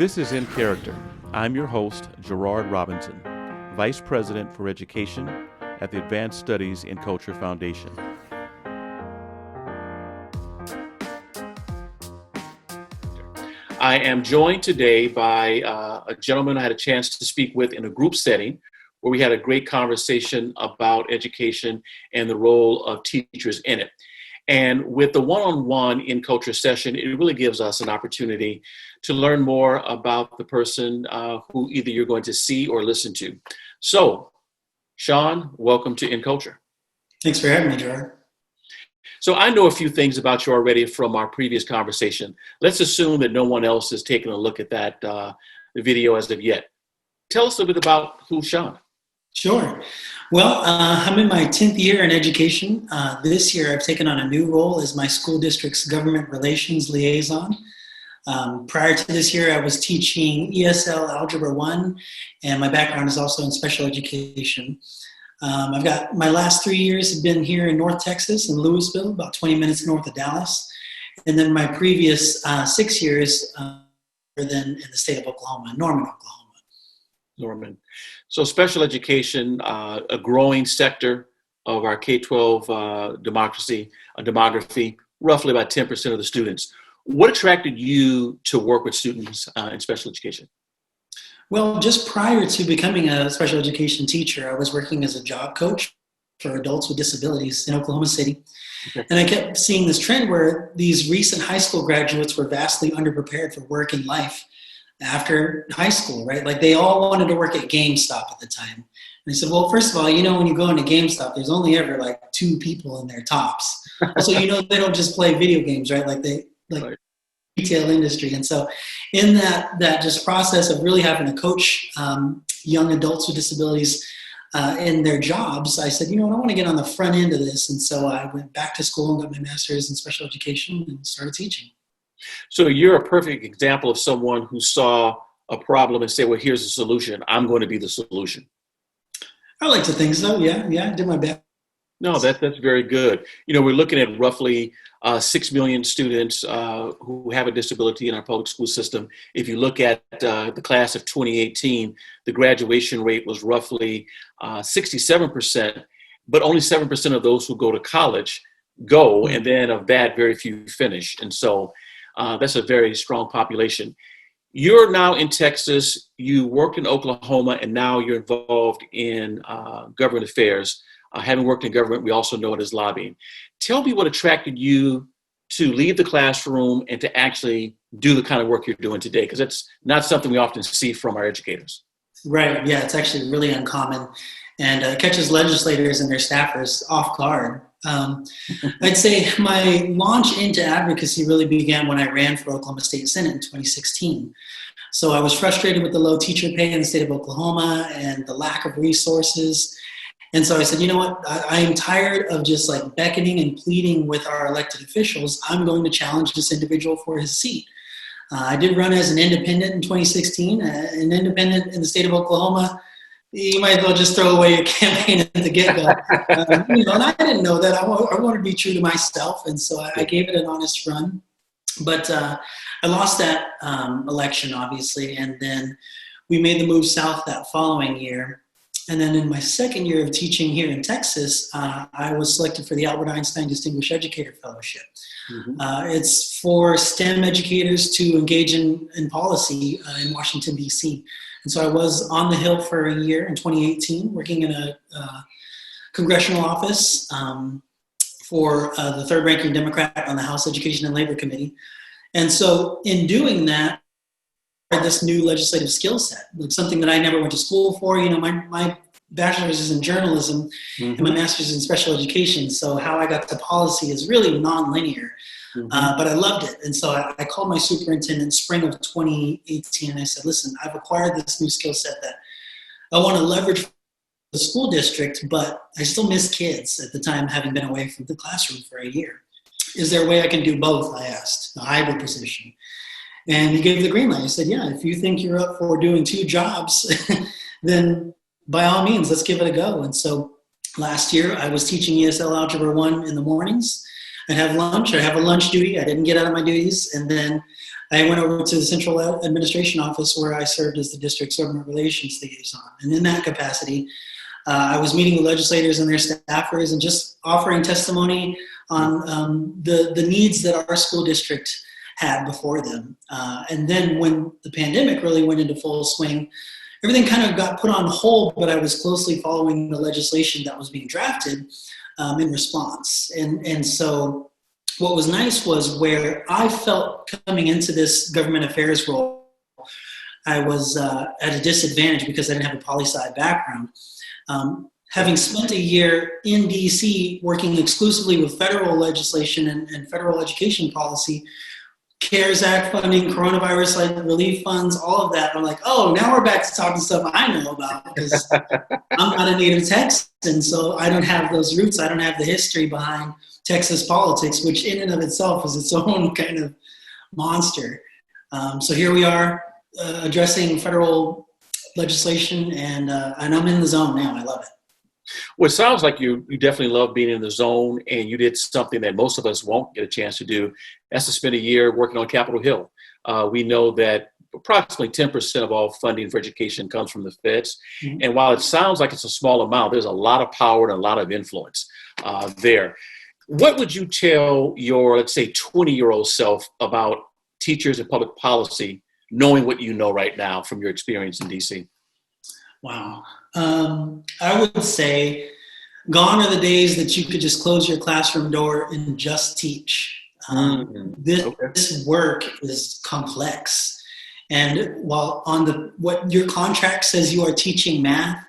This is In Character. I'm your host, Gerard Robinson, Vice President for Education at the Advanced Studies in Culture Foundation. I am joined today by a gentleman I had a chance to speak with in a group setting where we had a great conversation about education and the role of teachers in it. And with the one-on-one in culture session, it really gives us an opportunity to learn more about the person who either you're going to see or listen to. So, Shawn, welcome to In Culture. Thanks for having me, Gerard. So I know a few things about you already from our previous conversation. Let's assume that no one else has taken a look at that video as of yet. Tell us a bit about who's Shawn. Sure. Well, I'm in my 10th year in education. This year, I've taken on a new role as my school district's Government Relations Liaison. Prior to this year, I was teaching ESL Algebra 1, and my background is also in special education. I've got my last 3 years have been here in North Texas in Lewisville, about 20 minutes north of Dallas. And then my previous 6 years were then in the state of Oklahoma, Norman, Oklahoma. Norman. So special education, a growing sector of our K-12 demography, roughly about 10% of the students. What attracted you to work with students in special education? Well, just prior to becoming a special education teacher, I was working as a job coach for adults with disabilities in Oklahoma City. Okay. And I kept seeing this trend where these recent high school graduates were vastly underprepared for work and life after high school, right? Like they all wanted to work at GameStop at the time. And I said, well, first of all, when you go into GameStop, there's only ever like 2 people in their tops. Also, they don't just play video games, right? Right. Retail industry. And so in that just process of really having to coach young adults with disabilities in their jobs, I said, I want to get on the front end of this. And so I went back to school and got my master's in special education and started teaching. So you're a perfect example of someone who saw a problem and said, well, here's the solution. I'm going to be the solution. I like to think so. Yeah, I did my best. No, that's very good. We're looking at roughly 6 million students who have a disability in our public school system. If you look at the class of 2018, the graduation rate was roughly 67%, but only 7% of those who go to college go, and then of that, very few finish. And so that's a very strong population. You're now in Texas, you worked in Oklahoma, and now you're involved in government affairs. Having worked in government, we also know it as lobbying. Tell me what attracted you to leave the classroom and to actually do the kind of work you're doing today, because that's not something we often see from our educators. Right, yeah, it's actually really uncommon, and it catches legislators and their staffers off guard. I'd say my launch into advocacy really began when I ran for Oklahoma State Senate in 2016. So I was frustrated with the low teacher pay in the state of Oklahoma and the lack of resources. And so I said, I am tired of just like beckoning and pleading with our elected officials. I'm going to challenge this individual for his seat. I did run as an independent in 2016, an independent in the state of Oklahoma. You might as well just throw away your campaign at the get-go. And I didn't know that. I wanted to be true to myself. And so I gave it an honest run. But I lost that election, obviously. And then we made the move south that following year. And then in my second year of teaching here in Texas, I was selected for the Albert Einstein Distinguished Educator Fellowship. Mm-hmm. It's for STEM educators to engage in policy in Washington, D.C. And so I was on the Hill for a year in 2018, working in a congressional office for the third ranking Democrat on the House Education and Labor Committee. And so in doing that, this new legislative skill set, like something that I never went to school for. My bachelor's is in journalism, mm-hmm. and my master's in special education. So how I got to policy is really non-linear, mm-hmm. But I loved it. And so I called my superintendent spring of 2018, and I said, listen, I've acquired this new skill set that I want to leverage the school district, but I still miss kids at the time, having been away from the classroom for a year. Is there a way I can do both? I asked, a hybrid position. And he gave the green light. He said, yeah, if you think you're up for doing 2 jobs, then by all means, let's give it a go. And so last year I was teaching ESL Algebra 1 in the mornings. I'd have lunch. I have a lunch duty. I didn't get out of my duties. And then I went over to the Central Administration Office where I served as the district's Government Relations Liaison. And in that capacity, I was meeting with legislators and their staffers and just offering testimony on the needs that our school district had before them. And then when the pandemic really went into full swing, everything kind of got put on hold, but I was closely following the legislation that was being drafted in response. And so what was nice was where I felt coming into this government affairs role, I was at a disadvantage because I didn't have a poli-sci background. Having spent a year in DC working exclusively with federal legislation and federal education policy, CARES Act funding, coronavirus relief funds, all of that. I'm like, oh, now we're back to talking stuff I know about because I'm not a native Texan, so I don't have those roots. I don't have the history behind Texas politics, which in and of itself is its own kind of monster. So here we are addressing federal legislation, and I'm in the zone now. I love it. Well, it sounds like you definitely love being in the zone, and you did something that most of us won't get a chance to do. That's to spend a year working on Capitol Hill. We know that approximately 10% of all funding for education comes from the feds. Mm-hmm. And while it sounds like it's a small amount, there's a lot of power and a lot of influence there. What would you tell your, let's say, 20-year-old self about teachers and public policy, knowing what you know right now from your experience in DC? Wow. I would say gone are the days that you could just close your classroom door and just teach. This work is complex. And while on what your contract says you are teaching math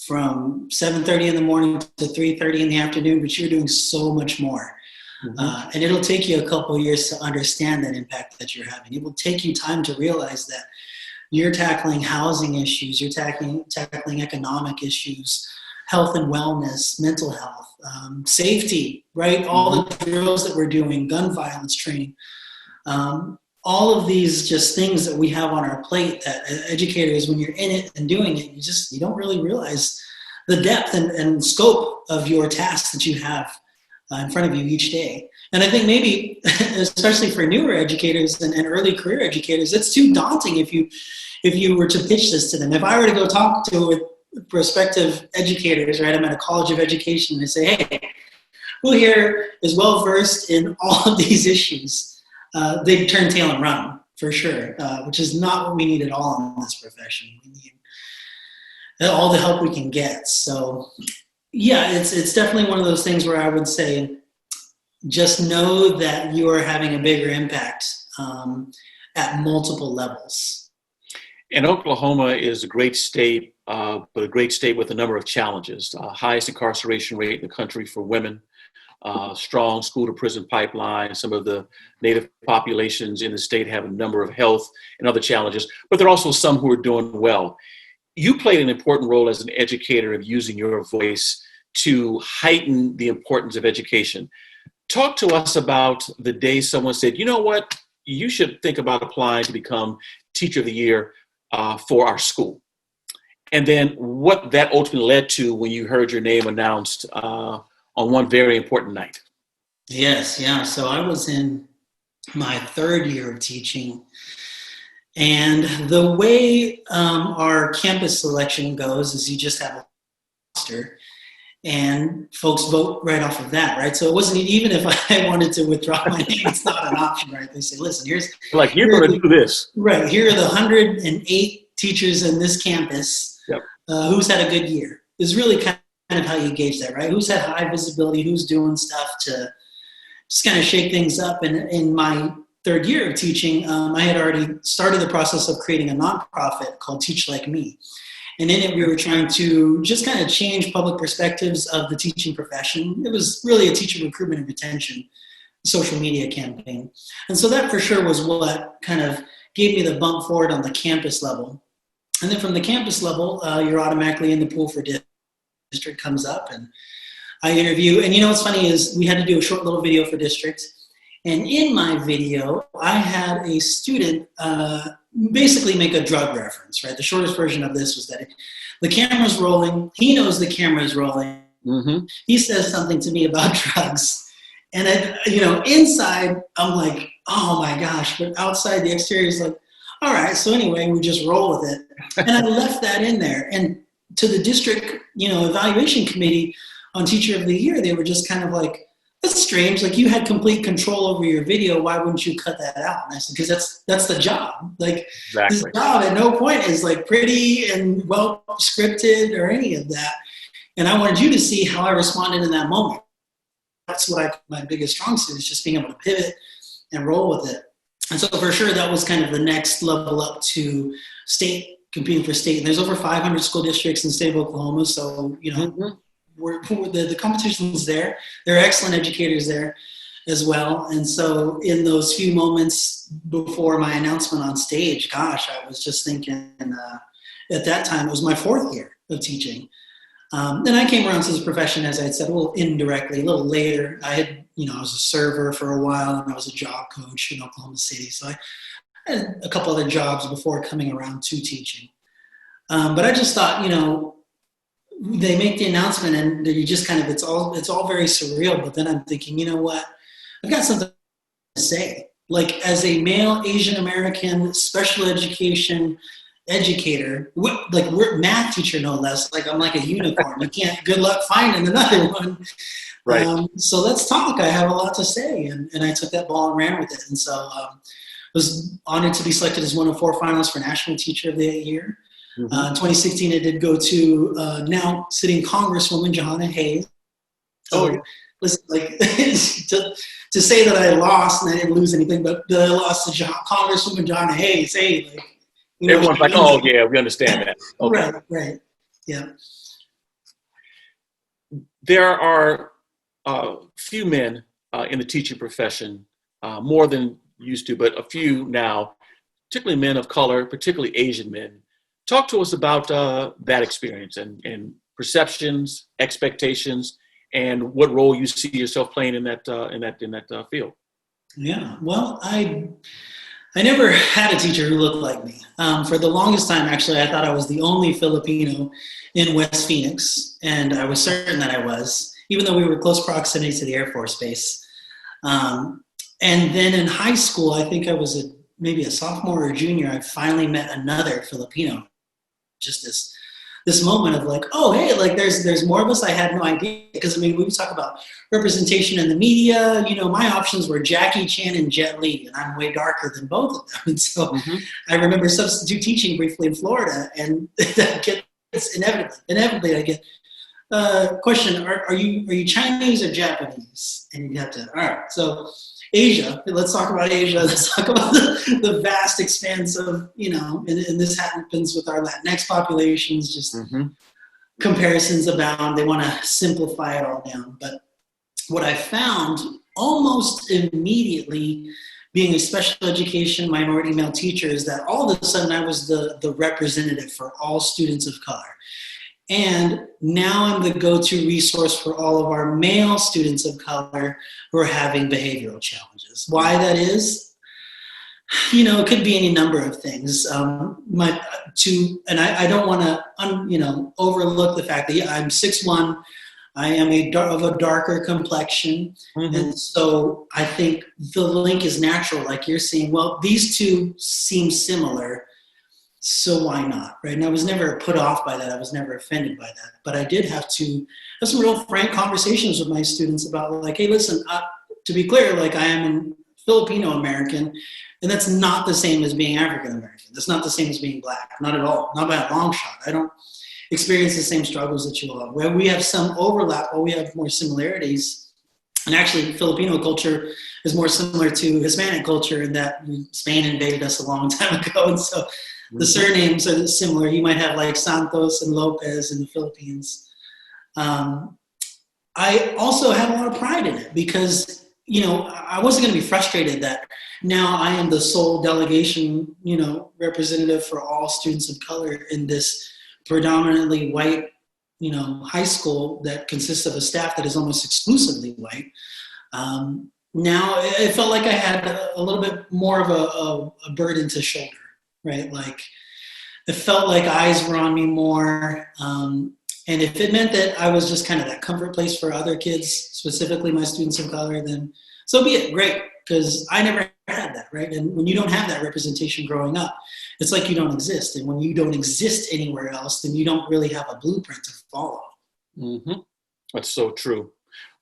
from 7:30 in the morning to 3:30 in the afternoon, but you're doing so much more. Mm-hmm. And it'll take you a couple of years to understand that impact that you're having. It will take you time to realize that you're tackling housing issues, you're tackling economic issues, health and wellness, mental health, safety, right? All the drills that we're doing, gun violence training, all of these just things that we have on our plate that educators, when you're in it and doing it, you don't really realize the depth and scope of your tasks that you have in front of you each day. And I think maybe, especially for newer educators and early career educators, it's too daunting if you were to pitch this to them. If I were to go talk to prospective educators, right, I'm at a college of education, and I say, hey, who here is well-versed in all of these issues? They'd turn tail and run, for sure, which is not what we need at all in this profession. We need all the help we can get. So, yeah, it's definitely one of those things where I would say, just know that you are having a bigger impact at multiple levels. And Oklahoma is a great state, but a great state with a number of challenges. Highest incarceration rate in the country for women, strong school-to-prison pipeline. Some of the native populations in the state have a number of health and other challenges, but there are also some who are doing well. You played an important role as an educator of using your voice to heighten the importance of education. Talk to us about the day someone said, you know what, you should think about applying to become Teacher of the Year for our school. And then what that ultimately led to when you heard your name announced on one very important night. Yes, yeah. So I was in my third year of teaching. And the way our campus selection goes is you just have a roster. And folks vote right off of that, right? So it wasn't, even if I wanted to withdraw my name, it's not an option, right? They say, listen, like, you're going to do this. Right, here are the 108 teachers in this campus. Yep. Who's had a good year. Is really kind of how you gauge that, right? Who's had high visibility, who's doing stuff to just kind of shake things up. And in my third year of teaching, I had already started the process of creating a nonprofit called Teach Like Me. And in it, we were trying to just kind of change public perspectives of the teaching profession. It was really a teacher recruitment and retention social media campaign. And so that for sure was what kind of gave me the bump forward on the campus level. And then from the campus level, you're automatically in the pool for district comes up, and I interview. And you know what's funny is we had to do a short little video for district. And in my video, I had a student basically make a drug reference, right? The shortest version of this was that the camera's rolling. He knows the camera's rolling. Mm-hmm. He says something to me about drugs. And then, inside, I'm like, oh my gosh. But outside, the exterior is like, all right. So anyway, we just roll with it. And I left that in there. And to the district, evaluation committee on Teacher of the Year, they were just kind of like, that's strange. Like, you had complete control over your video. Why wouldn't you cut that out? And I said, because that's the job. Like, Exactly. This job at no point is like pretty and well scripted or any of that. And I wanted you to see how I responded in that moment. That's what my biggest strong suit is, just being able to pivot and roll with it. And so for sure, that was kind of the next level up to state, competing for state. And there's over 500 school districts in the state of Oklahoma. So, the competition's there. There are excellent educators there as well. And so in those few moments before my announcement on stage, gosh, I was just thinking, at that time, it was my 4th year of teaching. Then I came around to this profession, as I had said, a little indirectly, a little later. I was a server for a while, and I was a job coach in Oklahoma City. So I had a couple other jobs before coming around to teaching. But I just thought, they make the announcement and you just kind of, it's all very surreal. But then I'm thinking, you know what? I've got something to say. Like, as a male Asian American special education educator, we're math teacher, no less. Like, I'm like a unicorn. You can't, good luck finding another one. Right. So let's talk. I have a lot to say. And I took that ball and ran with it. And so was honored to be selected as one of 4 finalists for National Teacher of the Year. In 2016, I did go to now sitting Congresswoman Jahana Hayes. So, listen, like, to say that I lost and I didn't lose anything, but that I lost to Congresswoman Jahana Hayes. Hey, like, everyone's like, oh yeah, we understand that. Okay. Right, yeah. There are few men in the teaching profession, more than used to, but a few now, particularly men of color, particularly Asian men. Talk to us about that experience and perceptions, expectations, and what role you see yourself playing in that field. Yeah, well, I never had a teacher who looked like me. For the longest time, actually, I thought I was the only Filipino in West Phoenix, and I was certain that I was, even though we were close proximity to the Air Force Base. And then in high school, I think I was maybe a sophomore or junior, I finally met another Filipino. Just this moment of like, oh, hey, like there's more of us. I had no idea. Because, we would talk about representation in the media. My options were Jackie Chan and Jet Li, and I'm way darker than both of them. And so I remember substitute teaching briefly in Florida, and inevitably I get question, are you Chinese or Japanese? And you have to, all right, so Asia, let's talk about Asia. Let's talk about the vast expanse of, and this happens with our Latinx populations, just comparisons abound. They want to simplify it all down. But what I found almost immediately, being a special education minority male teacher, is that all of a sudden I was the representative for all students of color. And now I'm the go-to resource for all of our male students of color who are having behavioral challenges. Why that is, it could be any number of things. And I don't want to, overlook the fact that I'm 6'1", I am of a darker complexion, and so I think the link is natural. Like you're saying, well, these two seem similar. So why not, right? And I was never put off by that. I was never offended by that. But I did have to have some real frank conversations with my students about, like, hey, listen, to be clear, like, I am a Filipino-American, and that's not the same as being African-American. That's not the same as being Black, not at all, not by a long shot. I don't experience the same struggles that you all have. Where we have some overlap, but we have more similarities. And actually, Filipino culture is more similar to Hispanic culture in that Spain invaded us a long time ago, and so the surnames are similar. You might have like Santos and Lopez in the Philippines. I also have a lot of pride in it because, I wasn't going to be frustrated that now I am the sole delegation, representative for all students of color in this predominantly white, high school that consists of a staff that is almost exclusively white. Now it felt like I had a little bit more of a burden to shoulder. Right, like it felt like eyes were on me more. And if it meant that I was just kind of that comfort place for other kids, specifically my students of color, then so be it. Great, because I never had that, right? And when you don't have that representation growing up, it's like you don't exist. And when you don't exist anywhere else, then you don't really have a blueprint to follow. Mm-hmm. That's so true.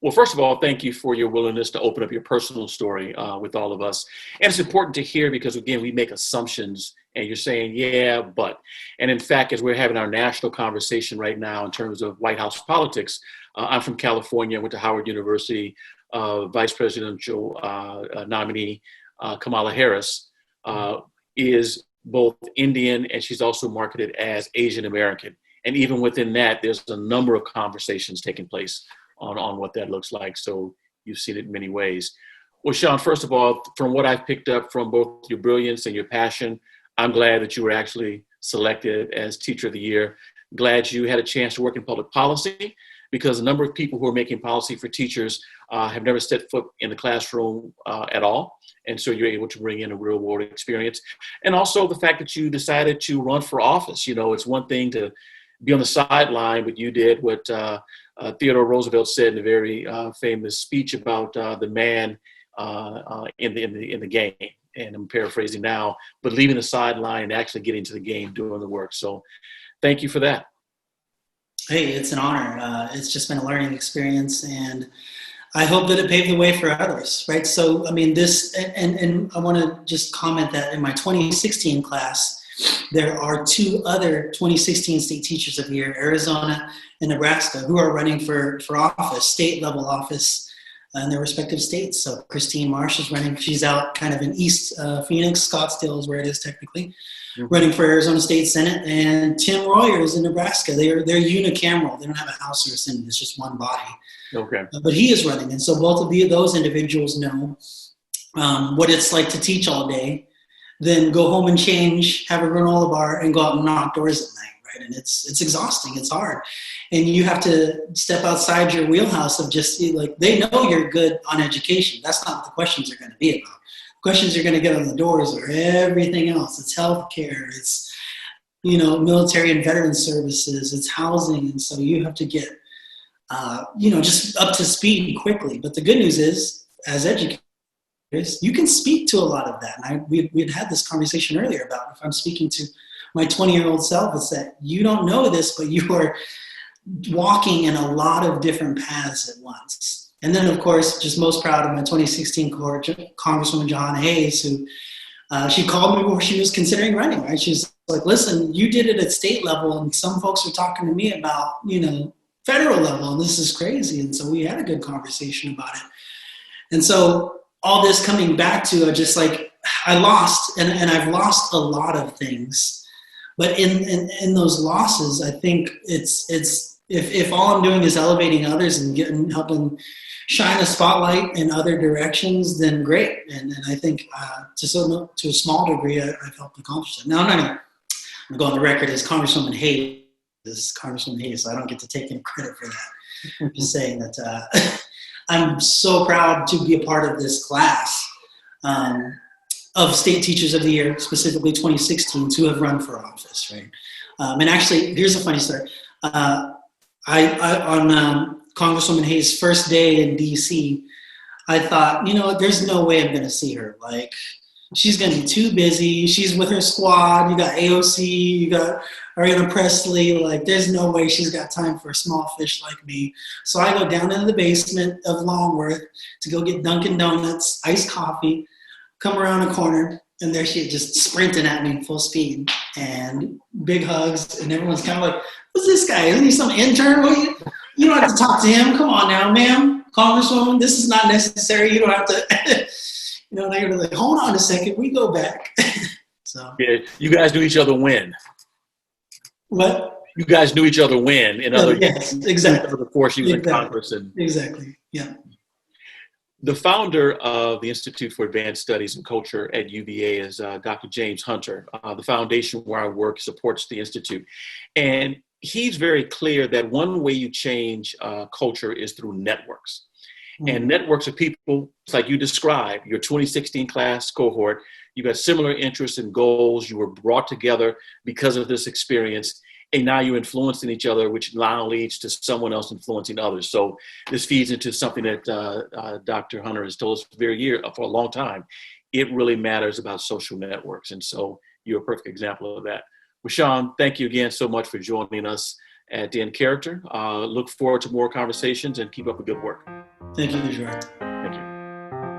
Well, first of all, thank you for your willingness to open up your personal story with all of us. And it's important to hear because, again, we make assumptions and you're saying, yeah, but. And in fact, as we're having our national conversation right now in terms of White House politics, I'm from California, went to Howard University, Vice Presidential nominee Kamala Harris is both Indian and she's also marketed as Asian American. And even within that, there's a number of conversations taking place on what that looks like. So you've seen it in many ways. Well, Shawn, first of all, from what I've picked up from both your brilliance and your passion, I'm glad that you were actually selected as Teacher of the Year. Glad you had a chance to work in public policy because a number of people who are making policy for teachers have never set foot in the classroom at all. And so you're able to bring in a real world experience. And also the fact that you decided to run for office. You know, it's one thing to be on the sideline, but you did what Theodore Roosevelt said in a very famous speech about the man in the game. And I'm paraphrasing now, but leaving the sideline and actually getting to the game, doing the work. So thank you for that. Hey, it's an honor. It's just been a learning experience, and I hope that it paved the way for others, right? So, I mean, this, and I want to just comment that in my 2016 class, there are two other 2016 State Teachers of the Year, Arizona and Nebraska, who are running for office, state level office in their respective states. So Christine Marsh is running, she's out kind of in East Phoenix, Scottsdale is where it is technically, running for Arizona State Senate, and Tim Royer is in Nebraska. They're unicameral. They don't have a House or a Senate. It's just one body. Okay. But he is running. And so both of those individuals know what it's like to teach all day, then go home and change, have a granola bar, and go out and knock doors at night, right? And it's exhausting. It's hard. And you have to step outside your wheelhouse of just like, they know you're good on education. That's not what the questions are going to be about. Questions you're going to get on the doors or everything else. It's healthcare. It's, military and veteran services. It's housing. And so you have to get, just up to speed quickly. But the good news is, as educators, you can speak to a lot of that. And we'd had this conversation earlier about if I'm speaking to my 20-year-old self, it's that you don't know this, but you are walking in a lot of different paths at once. And then, of course, just most proud of my 2016 cohort, Congresswoman Johanna Hayes, who she called me before she was considering running, right? She's like, listen, you did it at state level, and some folks are talking to me about, federal level, and this is crazy. And so we had a good conversation about it. And so all this coming back to just like, I lost, and I've lost a lot of things. But in those losses, I think it's if all I'm doing is elevating others and helping shine a spotlight in other directions, then great. And I think to a small degree, I've helped accomplish that. Now, I'm going to go on the record as Congresswoman Hayes. This is Congresswoman Hayes, so I don't get to take any credit for that. I'm just saying that I'm so proud to be a part of this class of State Teachers of the Year, specifically 2016, who have run for office, right? And actually, here's a funny story. On Congresswoman Hayes' first day in DC, I thought, there's no way I'm going to see her. Like, she's going to be too busy. She's with her squad. You got AOC, you got Ariana Presley. Like, there's no way she's got time for a small fish like me. So I go down into the basement of Longworth to go get Dunkin' Donuts, iced coffee, come around a corner, and there she is just sprinting at me full speed and big hugs. And everyone's kind of like, who's this guy? Isn't he some intern? You don't have to talk to him. Come on now, ma'am, Congresswoman. This is not necessary. You don't have to. They're like, hold on a second. We go back. So yeah, you guys knew each other when? What? You guys knew each other when? Yes, exactly. Before she was in Congress. Exactly, yeah. The founder of the Institute for Advanced Studies in Culture at UVA is Dr. James Hunter. The foundation where I work supports the Institute. And he's very clear that one way you change culture is through networks. And networks of people, it's like you described, your 2016 class cohort, you got similar interests and goals. You were brought together because of this experience. and now you're influencing each other, which now leads to someone else influencing others. So this feeds into something that Dr. Hunter has told us for a long time. It really matters about social networks. And so you're a perfect example of that. Well, Shawn, thank you again so much for joining us at In Character. Look forward to more conversations and keep up the good work. Thank you, Gerard.